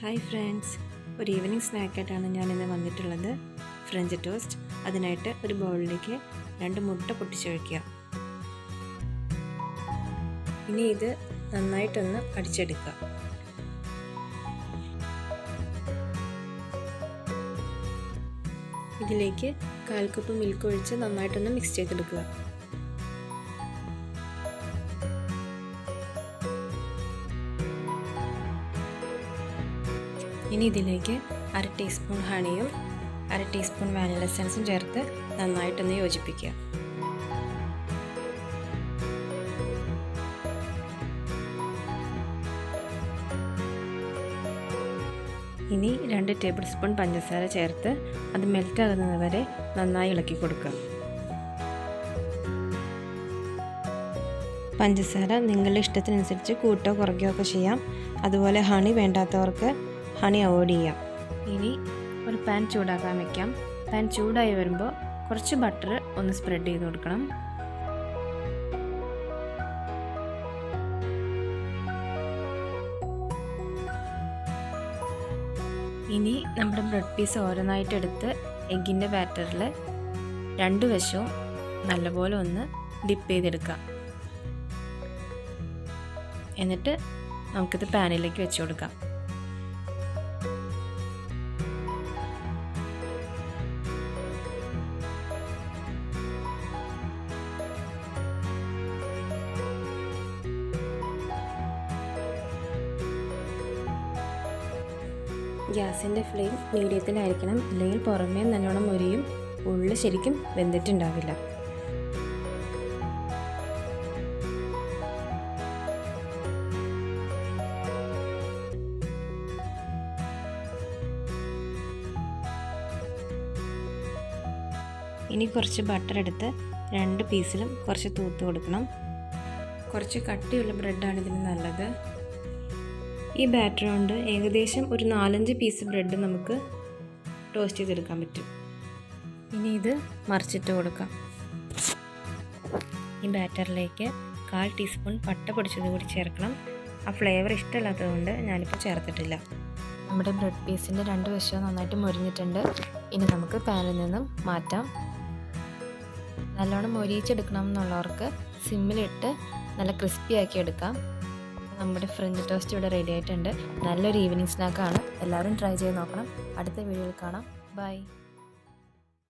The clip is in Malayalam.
ഹായ് ഫ്രണ്ട്സ്, ഒരു ഈവനിങ് സ്നാക്കായിട്ടാണ് ഞാനിന്ന് വന്നിട്ടുള്ളത്. French toast. അതിനായിട്ട് ഒരു ബൗളിലേക്ക് 2 മുട്ട പൊട്ടിച്ചൊഴിക്കുക. ഇനി ഇത് നന്നായിട്ടൊന്ന് അടിച്ചെടുക്കുക. ഇതിലേക്ക് 1/4 കപ്പ് മിൽക്ക് ഒഴിച്ച് നന്നായിട്ടൊന്ന് മിക്സ് ചെയ്തെടുക്കുക. ഇനി ഇതിലേക്ക് 1/2 ടീസ്പൂൺ ഹണിയും 1/2 ടീസ്പൂൺ വാനില എസൻസും ചേർത്ത് നന്നായിട്ടൊന്ന് യോജിപ്പിക്കുക. ഇനി 2 ടേബിൾ സ്പൂൺ പഞ്ചസാര ചേർത്ത് അത് മെൽറ്റ് ആകുന്നത് വരെ നന്നായി ഇളക്കി കൊടുക്കുക. പഞ്ചസാര നിങ്ങളുടെ ഇഷ്ടത്തിനനുസരിച്ച് കൂട്ടോ കുറയ്ക്കുകയോ ഒക്കെ ചെയ്യാം. അതുപോലെ ഹണി വേണ്ടാത്തവർക്ക് ഹണി അവോയ്ഡ് ചെയ്യാം. ഇനി ഒരു പാൻ ചൂടാക്കാൻ വയ്ക്കാം. പാൻ ചൂടായി വരുമ്പോൾ കുറച്ച് ബട്ടർ ഒന്ന് സ്പ്രെഡ് ചെയ്ത് കൊടുക്കണം. ഇനി നമ്മുടെ ബ്രെഡ് പീസ് ഓരോന്നായിട്ട് എടുത്ത് എഗ്ഗിൻ്റെ ബാറ്ററിൽ 2 വശവും നല്ലപോലെ ഒന്ന് ഡിപ്പ് ചെയ്തെടുക്കാം. എന്നിട്ട് നമുക്കിത് പാനിലേക്ക് വെച്ച് കൊടുക്കാം. ഗ്യാസിൻ്റെ ഫ്ലെയിം മീഡിയത്തിലായിരിക്കണം, അല്ലെങ്കിൽ പുറമേ നല്ലോണം മുരിയും, ഉള്ളിൽ ശരിക്കും വെന്തിട്ടുണ്ടാവില്ല. ഇനി കുറച്ച് ബട്ടർ എടുത്ത് 2 പീസിലും കുറച്ച് തൂത്ത് കൊടുക്കണം. കുറച്ച് കട്ടിയുള്ള ബ്രെഡാണ് ഇതിന് നല്ലത്. ഈ ബാറ്റർ കൊണ്ട് ഏകദേശം ഒരു 4-5 പീസ് ബ്രെഡ് നമുക്ക് ടോസ്റ്റ് ചെയ്തെടുക്കാൻ പറ്റും. ഇനി ഇത് മറിച്ചിട്ട് കൊടുക്കാം. ഈ ബാറ്ററിലേക്ക് 1/4 ടീസ്പൂൺ പട്ട പൊടിച്ചത് കൂടി ചേർക്കണം. ആ ഫ്ലേവർ ഇഷ്ടമല്ലാത്തതുകൊണ്ട് ഞാനിപ്പോൾ ചേർത്തിട്ടില്ല. നമ്മുടെ ബ്രെഡ് പീസിൻ്റെ 2 വശവും നന്നായിട്ട് മൊരിഞ്ഞിട്ടുണ്ട്. ഇനി നമുക്ക് പാനിൽ നിന്നും മാറ്റാം. നല്ലോണം മൊരിയിച്ചെടുക്കണം എന്നുള്ളവർക്ക് സിമ്മിലിട്ട് നല്ല ക്രിസ്പി ആക്കി എടുക്കാം. നമ്മുടെ ഫ്രഞ്ച് ടോസ്റ്റ് ഇവിടെ റെഡി ആയിട്ടുണ്ട്. നല്ലൊരു ഈവനിങ് സ്നാക്കാണ്. എല്ലാവരും ട്രൈ ചെയ്ത് നോക്കണം. അടുത്ത വീഡിയോയിൽ കാണാം. ബൈ.